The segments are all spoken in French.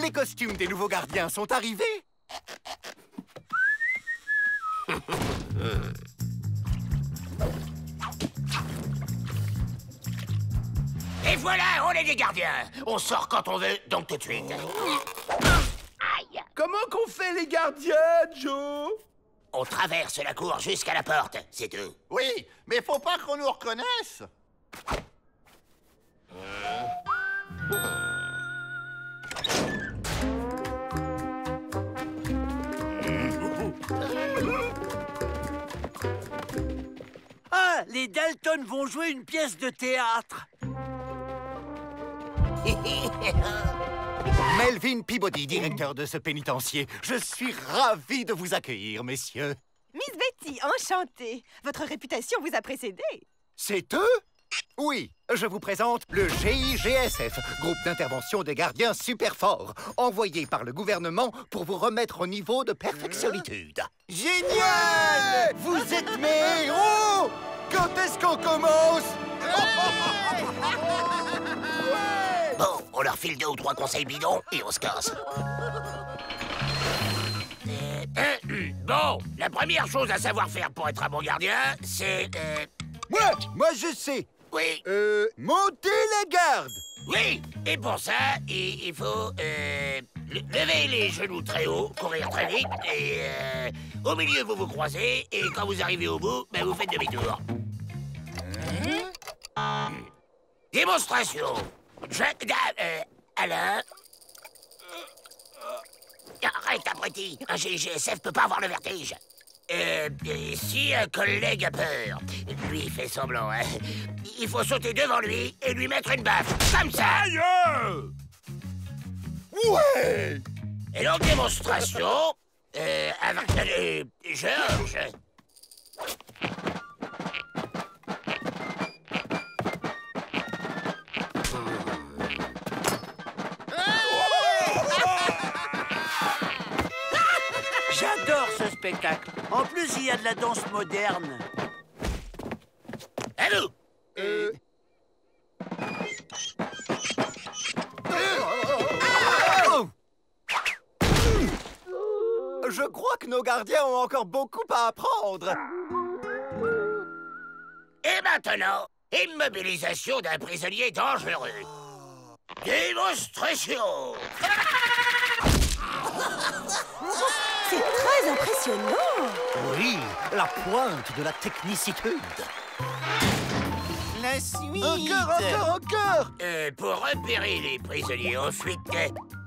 Les costumes des nouveaux gardiens sont arrivés? Et voilà, on est des gardiens. On sort quand on veut, donc tout de suite. Aïe! Comment qu'on fait les gardiens, Joe? On traverse la cour jusqu'à la porte, c'est tout. Oui, mais faut pas qu'on nous reconnaisse. Ah, les Dalton vont jouer une pièce de théâtre. Melvin Peabody, directeur de ce pénitencier. Je suis ravi de vous accueillir, messieurs. Miss Betty, enchantée. Votre réputation vous a précédé. C'est eux? Oui, je vous présente le GIGSF, groupe d'intervention des gardiens super forts, envoyé par le gouvernement pour vous remettre au niveau de perfectionnitude. Génial! Vous êtes mes héros! Quand est-ce qu'on commence? Bon, on leur file 2 ou 3 conseils bidons et on se casse. Bon, la première chose à savoir faire pour être un bon gardien, c'est... Moi je sais. Oui, Monter la garde. oui. Et pour ça, il faut lever les genoux très haut, courir très vite, et au milieu, vous vous croisez, et quand vous arrivez au bout, ben, vous faites demi-tour. Démonstration. Alain. Arrête, abruti. Un GIGSF peut pas avoir le vertige. Si un collègue a peur, lui il fait semblant, hein. Il faut sauter devant lui et lui mettre une baffe, comme ça. Aïe! Ouais. Et donc démonstration, avec Georges. J'adore ce spectacle. En plus, il y a de la danse moderne. À vous. Je crois que nos gardiens ont encore beaucoup à apprendre. Et maintenant, immobilisation d'un prisonnier dangereux. Démonstration. C'est très impressionnant. Oui, la pointe de la technicitude. La suite. Encore. Pour repérer les prisonniers en fuite,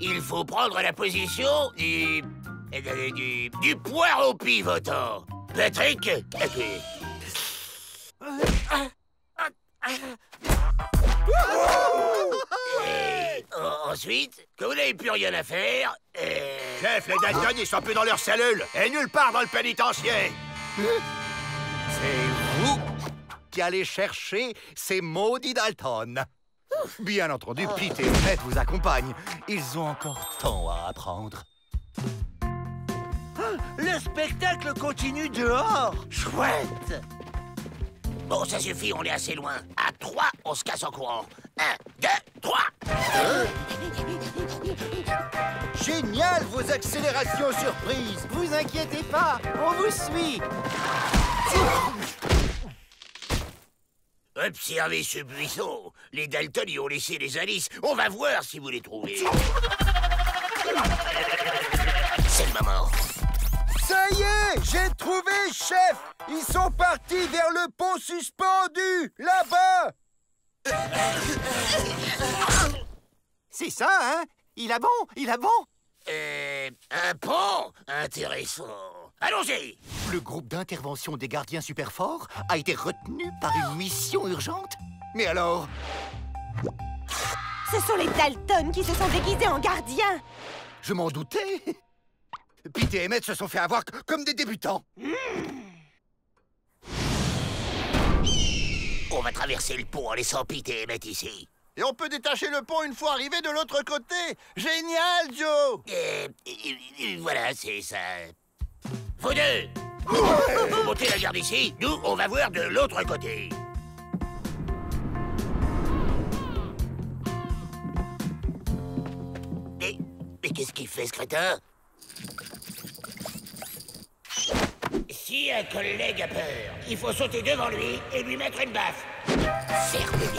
il faut prendre la position du poireau pivotant. Patrick, appuie. Et ensuite, quand vous n'avez plus rien à faire, Chef, les Dalton, ils sont plus dans leur cellule et nulle part dans le pénitencier. C'est vous qui allez chercher ces maudits Dalton. Bien entendu, Pete et Emmett vous accompagnent. Ils ont encore tant à apprendre. Le spectacle continue dehors. Chouette. bon, ça suffit, on est assez loin. À 3, on se casse en courant. 1, 2, 3. Génial, vos accélérations surprises. Vous inquiétez pas, on vous suit. Observez ce buisson. Les Dalton y ont laissé les indices. On va voir si vous les trouvez. C'est le moment. Ça y est, j'ai trouvé, chef. Ils sont partis vers le pont suspendu, là-bas. C'est ça, hein? Il a bon. Un pont intéressant. Allons-y. Le groupe d'intervention des gardiens super forts a été retenu par une mission urgente. Mais alors? Ce sont les Dalton qui se sont déguisés en gardiens. Je m'en doutais. Pete et Emmett se sont fait avoir comme des débutants. On va traverser le pont en laissant Pete et Emmett ici. Et on peut détacher le pont une fois arrivé de l'autre côté. Génial, Joe. Voilà, c'est ça. Vous deux, vous montez la garde ici. Nous, on va voir de l'autre côté. Mais Qu'est-ce qu'il fait, ce crétin? Si un collègue a peur, il faut sauter devant lui et lui mettre une baffe. Ferme les yeux.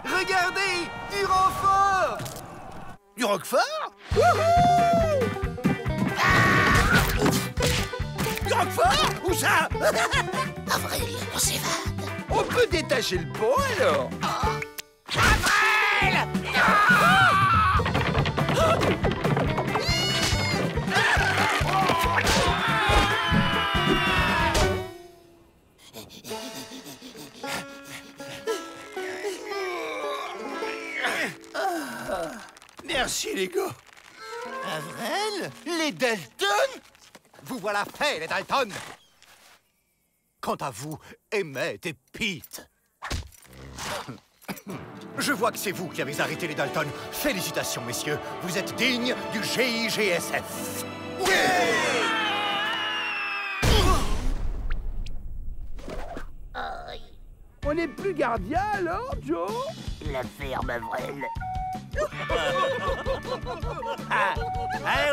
Regardez, du renfort. Du Roquefort? Du Roquefort? Où ça? Avril, on s'évade. On peut détacher le pont, alors? Avril! Merci, les gars. Avril? Les Dalton? Vous voilà fait, les Dalton. Quant à vous, Emmett et Pete, je vois que c'est vous qui avez arrêté les Dalton. Félicitations, messieurs. Vous êtes dignes du GIGSF. On n'est plus gardien, alors, Joe? La ferme, Avril. Ah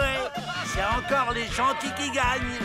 ouais, c'est encore les gentils qui gagnent.